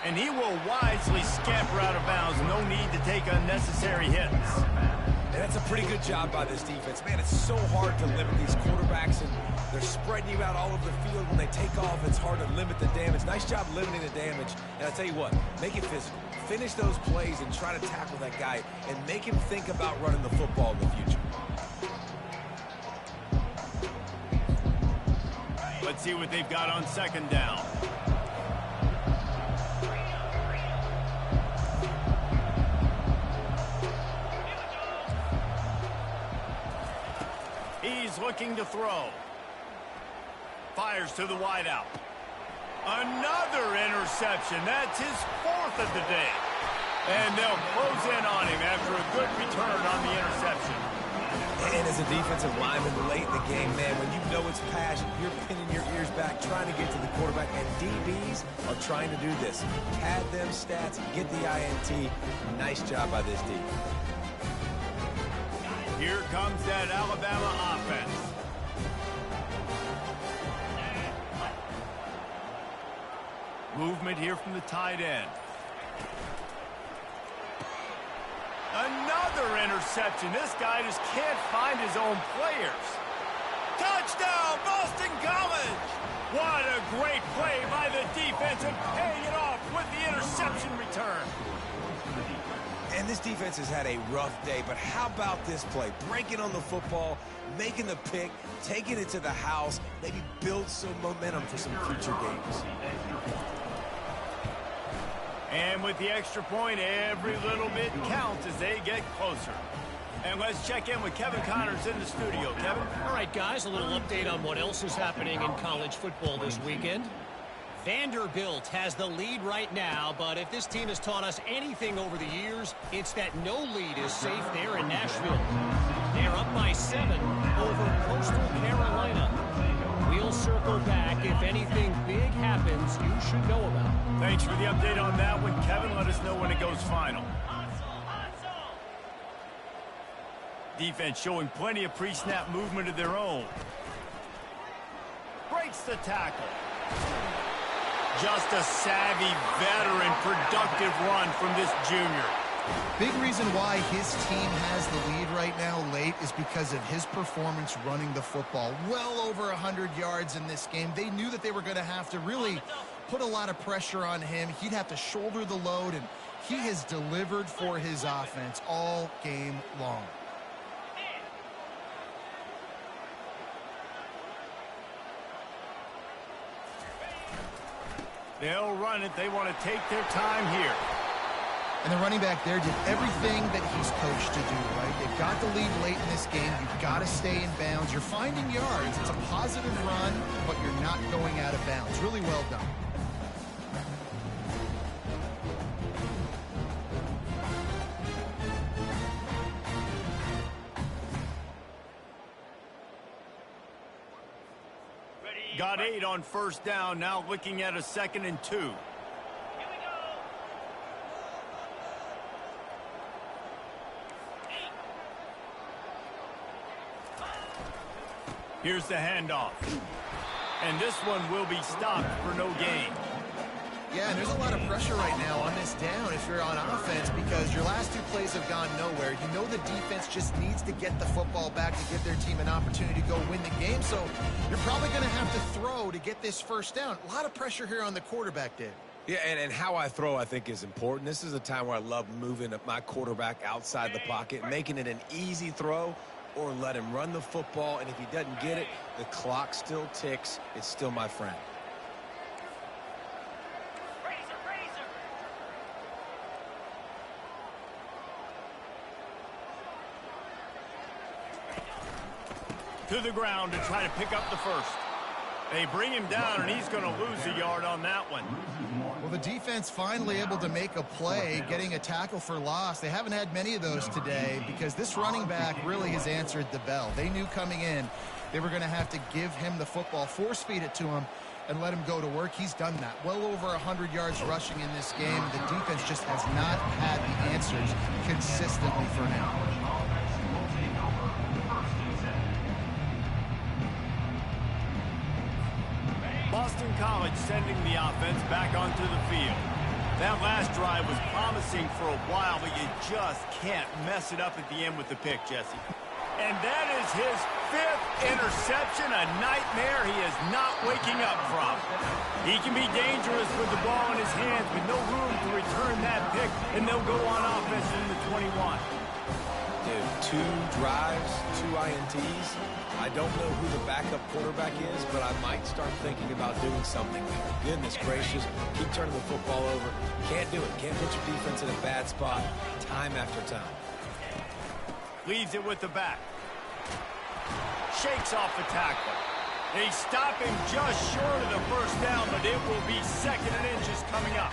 And he will wisely scamper out of bounds. No need to take unnecessary hits. And that's a pretty good job by this defense. Man, it's so hard to limit these quarterbacks, and they're spreading you out all over the field. When they take off, it's hard to limit the damage. Nice job limiting the damage. And I tell you what, make it physical. Finish those plays and try to tackle that guy and make him think about running the football in the future. Let's see what they've got on second down. He's looking to throw. Fires to the wideout. Another interception. That's his fourth of the day. And they'll close in on him after a good return on the interception. And as a defensive lineman late in the game, man, when you know it's passion, you're pinning your ears back, trying to get to the quarterback, and DBs are trying to do this. Pad them stats, get the INT. Nice job by this D. Here comes that Alabama offense. Movement here from the tight end. Another interception. This guy just can't find his own players. Touchdown, Boston College! What a great play by the defense and paying it off with the interception return. And this defense has had a rough day, but how about this play? Breaking on the football, making the pick, taking it to the house, maybe build some momentum for some future games. And with the extra point, every little bit counts as they get closer. And let's check in with Kevin Connors in the studio. Kevin? All right, guys, a little update on what else is happening in college football this weekend. Vanderbilt has the lead right now, but if this team has taught us anything over the years, it's that no lead is safe there in Nashville. They're up by 7 over Coastal Carolina. We'll circle back. If anything big happens, you should know about it. Thanks for the update on that one, Kevin. Let us know when it goes final. Defense showing plenty of pre-snap movement of their own. Breaks the tackle. Just a savvy, veteran, productive run from this junior. Big reason why his team has the lead right now late is because of his performance running the football. Well over 100 yards in this game. They knew that they were going to have to really put a lot of pressure on him. He'd have to shoulder the load, and he has delivered for his offense all game long. They'll run it. They want to take their time here. And the running back there did everything that he's coached to do, right? They've got the lead late in this game. You've got to stay in bounds. You're finding yards. It's a positive run, but you're not going out of bounds. Really well done. Got 8 on first down. Now looking at a 2nd and 2. Here's the handoff. And this one will be stopped for no gain. Yeah, and there's a lot of pressure right now on this down if you're on offense because your last 2 plays have gone nowhere. You know the defense just needs to get the football back to give their team an opportunity to go win the game, so you're probably going to have to throw to get this first down. A lot of pressure here on the quarterback, Dave. Yeah, and how I throw, I think, is important. This is a time where I love moving my quarterback outside the pocket, making it an easy throw, or let him run the football, and if he doesn't get it, the clock still ticks. It's still my friend. To the ground to try to pick up the first. They bring him down, and he's going to lose a yard on that one. Well, the defense finally able to make a play, getting a tackle for loss. They haven't had many of those today because this running back really has answered the bell. They knew coming in they were going to have to give him the football, force feed it to him, and let him go to work. He's done that. Well over 100 yards rushing in this game. The defense just has not had the answers consistently for him. Boston College sending the offense back onto the field. That last drive was promising for a while, but you just can't mess it up at the end with the pick, Jesse. And that is his 5th interception, a nightmare he is not waking up from. He can be dangerous with the ball in his hands, but no room to return that pick, and they'll go on offense in the 21. Dude, 2 drives, 2 INTs. I don't know who the backup quarterback is, but I might start thinking about doing something there. Goodness gracious, keep turning the football over. Can't do it. Can't put your defense in a bad spot time after time. Leaves it with the back. Shakes off the tackle. They stop him just short of the first down, but it will be 2nd and inches coming up.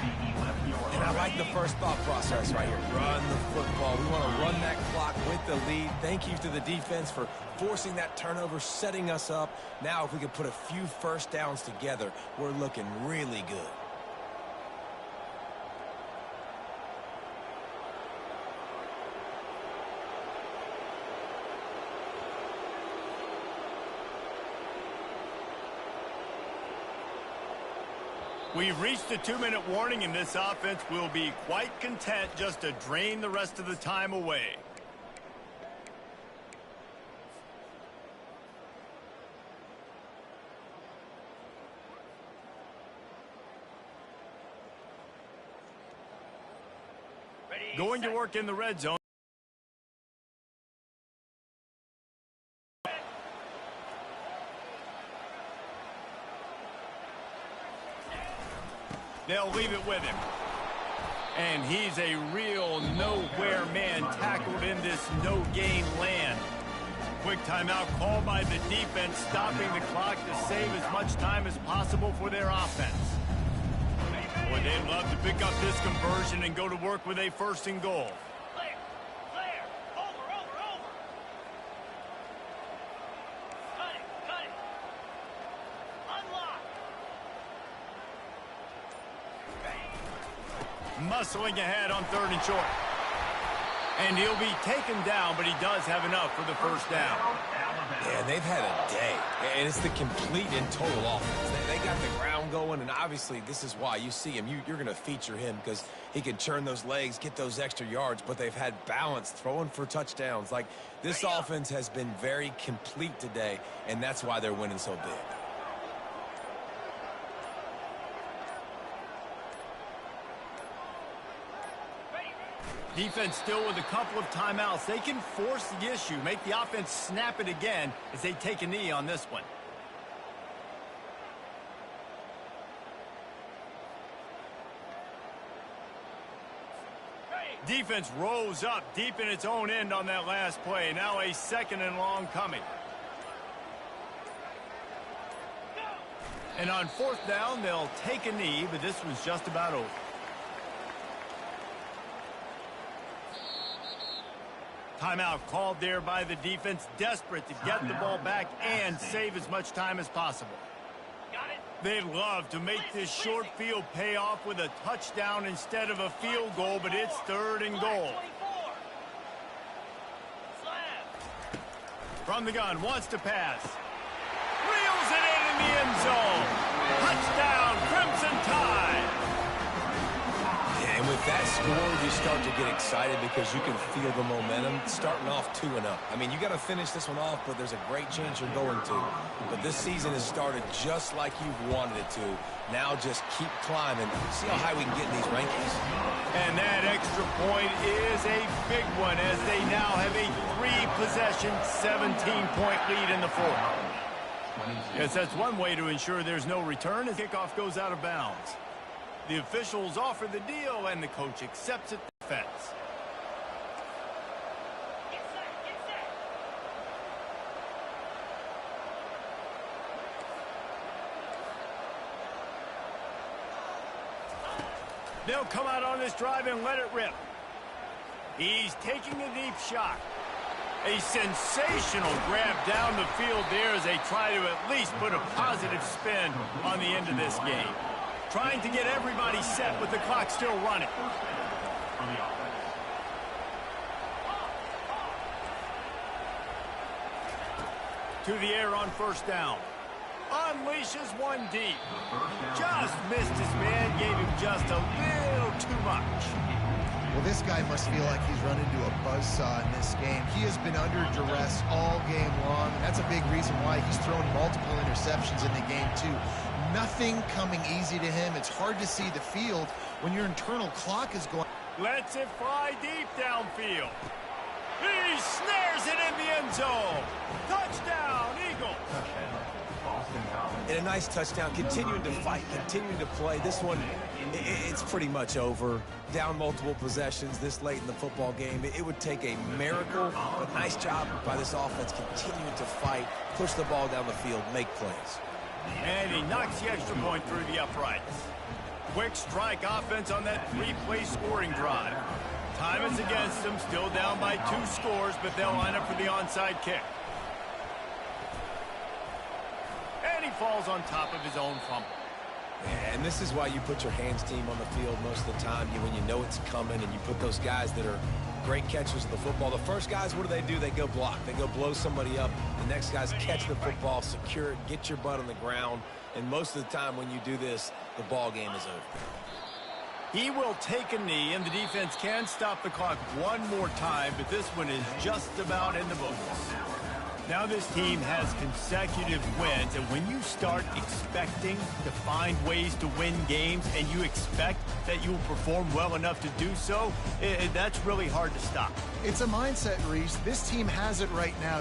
And I like the first thought process right here. Run the football. We want to run that clock with the lead. Thank you to the defense for forcing that turnover, setting us up. Now if we can put a few first downs together, we're looking really good. We've reached the 2-minute warning, and this offense will be quite content just to drain the rest of the time away. Going to work in the red zone. They'll leave it with him. And he's a real nowhere man tackled in this no-gain land. Quick timeout called by the defense, stopping the clock to save as much time as possible for their offense. Boy, they'd love to pick up this conversion and go to work with a 1st and goal. Muscling ahead on 3rd and short. And he'll be taken down, but he does have enough for the first down. Yeah, they've had a day. And it's the complete and total offense. They got the ground going, and obviously this is why you see him. You're going to feature him because he can churn those legs, get those extra yards, but they've had balance, throwing for touchdowns. Like, this offense has been very complete today, and that's why they're winning so big. Defense still with a couple of timeouts. They can force the issue, make the offense snap it again as they take a knee on this one. Defense rose up deep in its own end on that last play. Now a 2nd and long coming. And on 4th down, they'll take a knee, but this was just about over. Timeout called there by the defense, desperate to get the ball back and save as much time as possible. They'd love to make this short field pay off with a touchdown instead of a field goal, but it's 3rd and goal. From the gun, wants to pass. Reels it in, and the end zone. Touchdown, Crimson Tide. And with that score, you start to get excited because you can feel the momentum starting off 2-0. I mean, you got to finish this one off, but there's a great chance you're going to. But this season has started just like you've wanted it to. Now just keep climbing. See how high we can get in these rankings. And that extra point is a big one as they now have a 3-possession, 17-point lead in the fourth. Yes, that's one way to ensure there's no return as kickoff goes out of bounds. The officials offer the deal, and the coach accepts it. Defense. They'll come out on this drive and let it rip. He's taking a deep shot. A sensational grab down the field there as they try to at least put a positive spin on the end of this game. Trying to get everybody set with the clock still running. To the air on first down. Unleashes one deep. Just missed his man, gave him just a little too much. Well, this guy must feel like he's run into a buzzsaw in this game. He has been under duress all game long, and that's a big reason why he's thrown multiple interceptions in the game, too. Nothing coming easy to him. It's hard to see the field when your internal clock is going. Lets it fly deep downfield. He snares it in the end zone. Touchdown, Eagles. And a nice touchdown, continuing to fight, continuing to play. This one, it's pretty much over. Down multiple possessions this late in the football game. It would take a miracle, but nice job by this offense continuing to fight, push the ball down the field, make plays. And he knocks the extra point through the uprights. Quick strike offense on that 3-play scoring drive. Time is against them, still down by 2 scores, but they'll line up for the onside kick. And he falls on top of his own fumble. And this is why you put your hands team on the field most of the time, when you know it's coming, and you put those guys that are great catchers of the football. The first guys, what do? They go block. They go blow somebody up. The next guys catch the football, secure it, get your butt on the ground. And most of the time when you do this, the ball game is over. He will take a knee, and the defense can stop the clock one more time, but this one is just about in the books. Now this team has consecutive wins, and when you start expecting to find ways to win games and you expect that you will perform well enough to do so, that's really hard to stop. It's a mindset, Reese. This team has it right now.